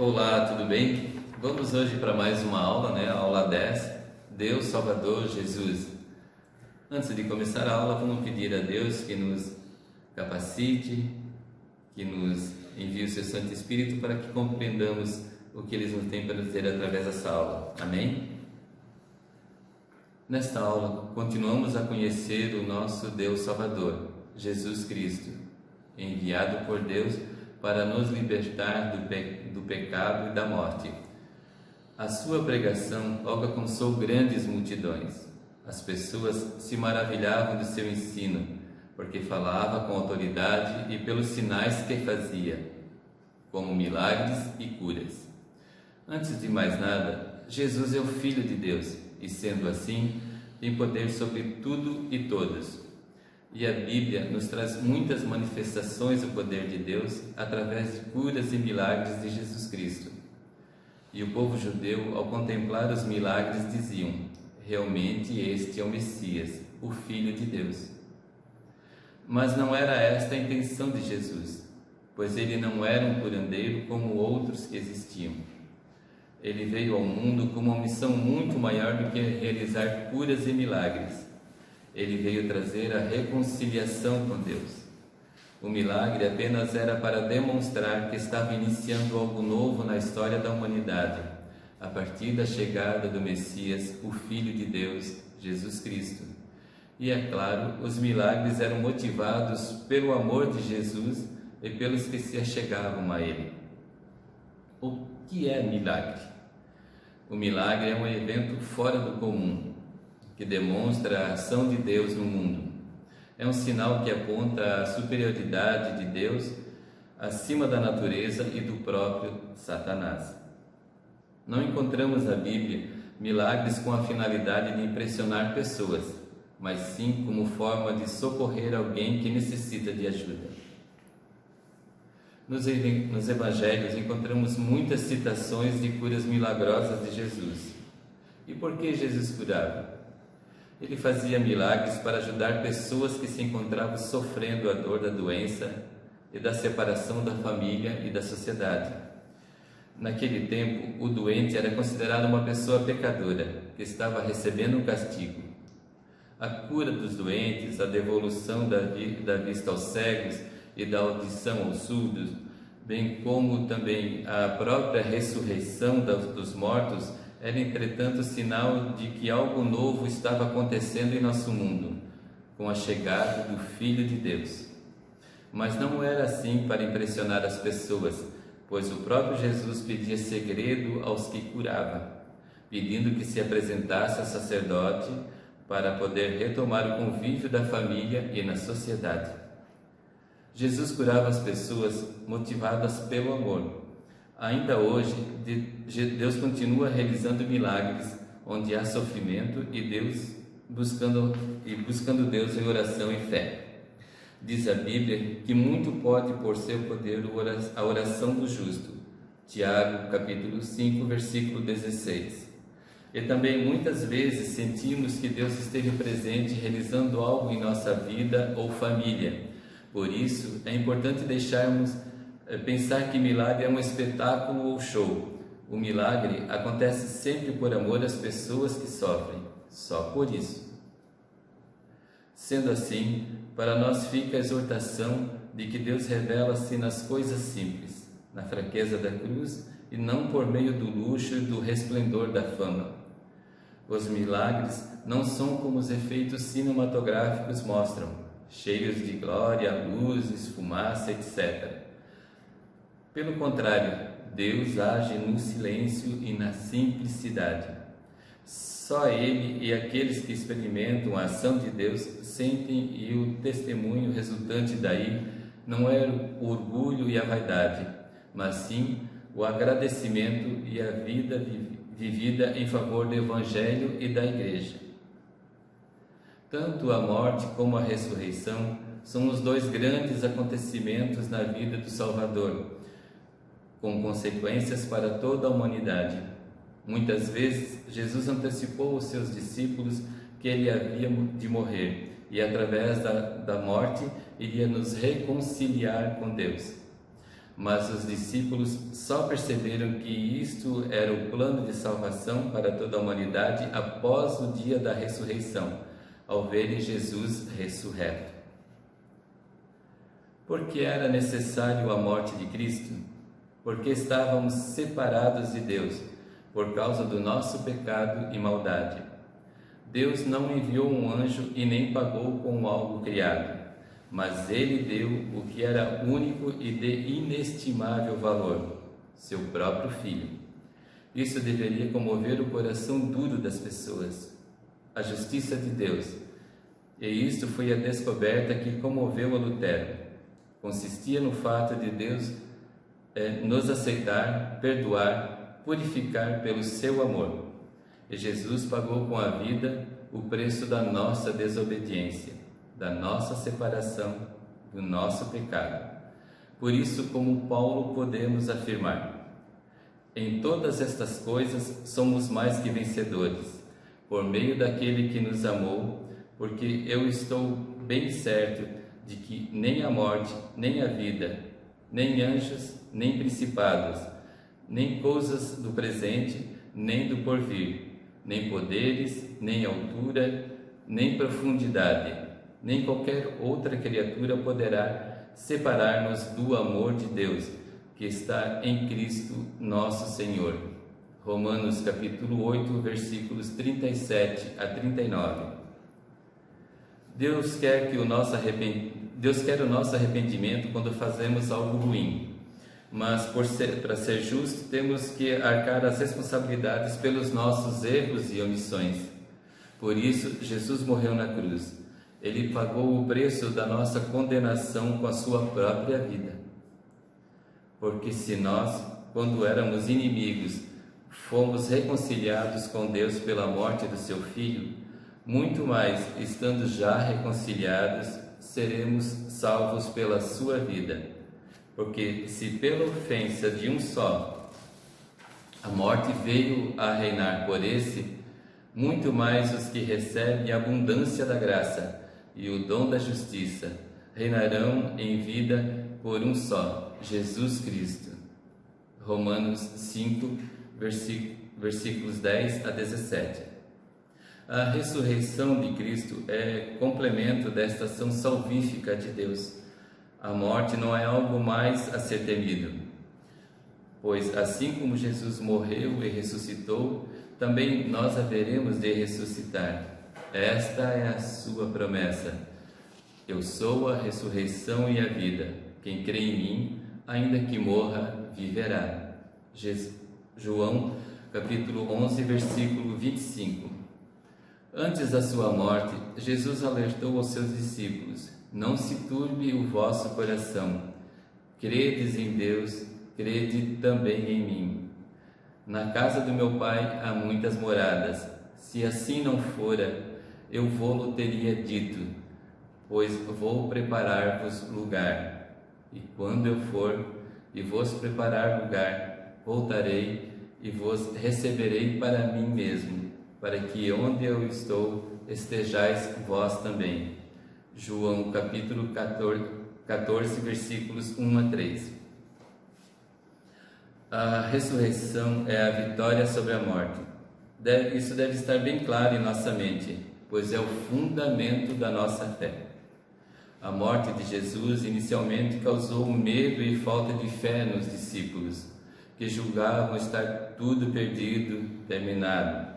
Olá, tudo bem? Vamos hoje para mais uma aula, A aula 10, Deus Salvador Jesus. Antes de começar a aula, vamos pedir a Deus que nos capacite, que nos envie o seu Santo Espírito para que compreendamos o que Ele nos tem para dizer através dessa aula. Amém? Nesta aula, continuamos a conhecer o nosso Deus Salvador, Jesus Cristo, enviado por Deus para nos libertar do pecado e da morte. A sua pregação logo alcançou grandes multidões. As pessoas se maravilhavam de seu ensino, porque falava com autoridade e pelos sinais que fazia, como milagres e curas. Antes de mais nada, Jesus é o Filho de Deus e, sendo assim, tem poder sobre tudo e todos. E a Bíblia nos traz muitas manifestações do poder de Deus através de curas e milagres de Jesus Cristo. E o povo judeu, ao contemplar os milagres, diziam: realmente este é o Messias, o Filho de Deus. Mas não era esta a intenção de Jesus, pois ele não era um curandeiro como outros que existiam. Ele veio ao mundo com uma missão muito maior do que realizar curas e milagres. Ele veio trazer a reconciliação com Deus. O milagre apenas era para demonstrar que estava iniciando algo novo na história da humanidade, a partir da chegada do Messias, o Filho de Deus, Jesus Cristo. E é claro, os milagres eram motivados pelo amor de Jesus e pelos que se achegavam a Ele. O que é milagre? O milagre é um evento fora do comum, que demonstra a ação de Deus no mundo. É um sinal que aponta a superioridade de Deus acima da natureza e do próprio Satanás. Não encontramos na Bíblia milagres com a finalidade de impressionar pessoas, mas sim como forma de socorrer alguém que necessita de ajuda. Nos Evangelhos encontramos muitas citações de curas milagrosas de Jesus. E por que Jesus curava? Ele fazia milagres para ajudar pessoas que se encontravam sofrendo a dor da doença e da separação da família e da sociedade. Naquele tempo, o doente era considerado uma pessoa pecadora, que estava recebendo um castigo. A cura dos doentes, a devolução da vista aos cegos e da audição aos surdos, bem como também a própria ressurreição dos mortos, era, entretanto, sinal de que algo novo estava acontecendo em nosso mundo, com a chegada do Filho de Deus. Mas não era assim para impressionar as pessoas, pois o próprio Jesus pedia segredo aos que curava, pedindo que se apresentasse a sacerdote para poder retomar o convívio da família e na sociedade. Jesus curava as pessoas motivadas pelo amor. Ainda hoje, Deus continua realizando milagres onde há sofrimento e buscando Deus em oração e fé. Diz a Bíblia que muito pode por seu poder a oração do justo. Tiago, capítulo 5, versículo 16. E também muitas vezes sentimos que Deus esteve presente realizando algo em nossa vida ou família. Por isso, é importante pensar que milagre é um espetáculo ou show. O milagre acontece sempre por amor às pessoas que sofrem, só por isso. Sendo assim, para nós fica a exortação de que Deus revela-se nas coisas simples, na fraqueza da cruz e não por meio do luxo e do resplendor da fama. Os milagres não são como os efeitos cinematográficos mostram, cheios de glória, luzes, fumaça, etc. Pelo contrário, Deus age no silêncio e na simplicidade. Só Ele e aqueles que experimentam a ação de Deus sentem, e o testemunho resultante daí não é o orgulho e a vaidade, mas sim o agradecimento e a vida vivida em favor do Evangelho e da Igreja. Tanto a morte como a ressurreição são os dois grandes acontecimentos na vida do Salvador, com consequências para toda a humanidade. Muitas vezes, Jesus antecipou aos seus discípulos que ele havia de morrer e, através da morte, iria nos reconciliar com Deus. mas os discípulos só perceberam que isto era o plano de salvação para toda a humanidade após o dia da ressurreição, ao verem Jesus ressurreto. Por que era necessário a morte de Cristo? Porque estávamos separados de Deus, por causa do nosso pecado e maldade. Deus não enviou um anjo e nem pagou com algo criado, mas Ele deu o que era único e de inestimável valor, seu próprio Filho. Isso deveria comover o coração duro das pessoas, a justiça de Deus. E isto foi a descoberta que comoveu a Lutero. Consistia no fato de Deus nos aceitar, perdoar, purificar pelo seu amor. E Jesus pagou com a vida o preço da nossa desobediência, da nossa separação, do nosso pecado. Por isso, como Paulo, podemos afirmar: em todas estas coisas somos mais que vencedores, por meio daquele que nos amou, porque eu estou bem certo de que nem a morte, nem a vida, nem anjos, nem principados, nem coisas do presente, nem do porvir, nem poderes, nem altura, nem profundidade, nem qualquer outra criatura poderá separar-nos do amor de Deus, que está em Cristo nosso Senhor. Romanos capítulo 8, versículos 37 a 39. Deus quer o nosso arrependimento quando fazemos algo ruim, mas para ser justo temos que arcar as responsabilidades pelos nossos erros e omissões. Por isso, Jesus morreu na cruz. Ele pagou o preço da nossa condenação com a sua própria vida. Porque se nós, quando éramos inimigos, fomos reconciliados com Deus pela morte do seu Filho, muito mais, estando já reconciliados, seremos salvos pela sua vida. Porque se pela ofensa de um só a morte veio a reinar por esse, muito mais os que recebem a abundância da graça e o dom da justiça reinarão em vida por um só, Jesus Cristo. Romanos 5, versículos 10 a 17. A ressurreição de Cristo é complemento desta ação salvífica de Deus. A morte não é algo mais a ser temido, pois assim como Jesus morreu e ressuscitou, também nós haveremos de ressuscitar. Esta é a sua promessa. Eu sou a ressurreição e a vida. Quem crê em mim, ainda que morra, viverá. João, capítulo 11, versículo 25. Antes da sua morte, Jesus alertou aos seus discípulos: não se turbe o vosso coração. Credes em Deus, crede também em mim. Na casa do meu Pai há muitas moradas. Se assim não fora, eu vou-lo teria dito, pois vou preparar-vos lugar. E quando eu for e vos preparar lugar, voltarei e vos receberei para mim mesmo, para que onde eu estou estejais vós também. João capítulo 14, versículos 1 a 3. A ressurreição é a vitória sobre a morte. Isso deve estar bem claro em nossa mente, pois é o fundamento da nossa fé. A morte de Jesus inicialmente causou medo e falta de fé nos discípulos, que julgavam estar tudo perdido, terminado.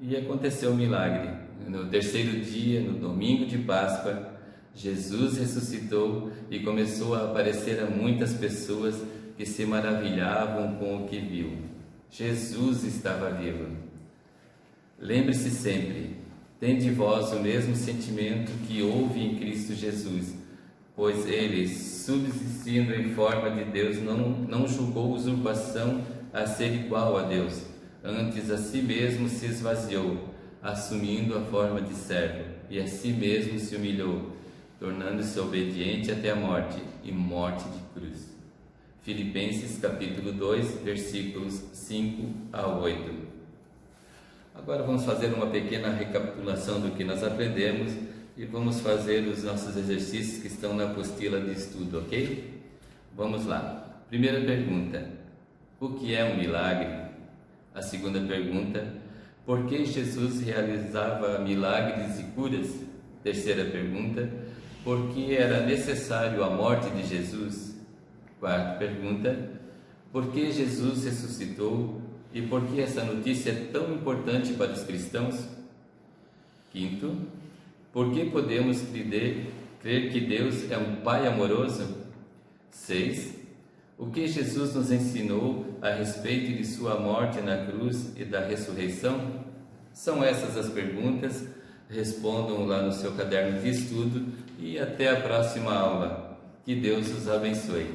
E aconteceu um milagre. No terceiro dia, no domingo de Páscoa, Jesus ressuscitou e começou a aparecer a muitas pessoas que se maravilhavam com o que viu. Jesus estava vivo. Lembre-se sempre, tende vós o mesmo sentimento que houve em Cristo Jesus, pois ele, subsistindo em forma de Deus, não julgou usurpação a ser igual a Deus. Antes a si mesmo se esvaziou, assumindo a forma de servo, e a si mesmo se humilhou, tornando-se obediente até a morte, e morte de cruz. Filipenses capítulo 2, versículos 5 a 8. Agora vamos fazer uma pequena recapitulação do que nós aprendemos e vamos fazer os nossos exercícios que estão na apostila de estudo, ok? Vamos lá. Primeira pergunta: o que é um milagre? A segunda pergunta: por que Jesus realizava milagres e curas? Terceira pergunta: por que era necessário a morte de Jesus? Quarta pergunta: por que Jesus ressuscitou e por que essa notícia é tão importante para os cristãos? Quinto: por que podemos crer que Deus é um Pai amoroso? 6. O que Jesus nos ensinou a respeito de sua morte na cruz e da ressurreição? São essas as perguntas. Respondam lá no seu caderno de estudo e até a próxima aula. Que Deus os abençoe.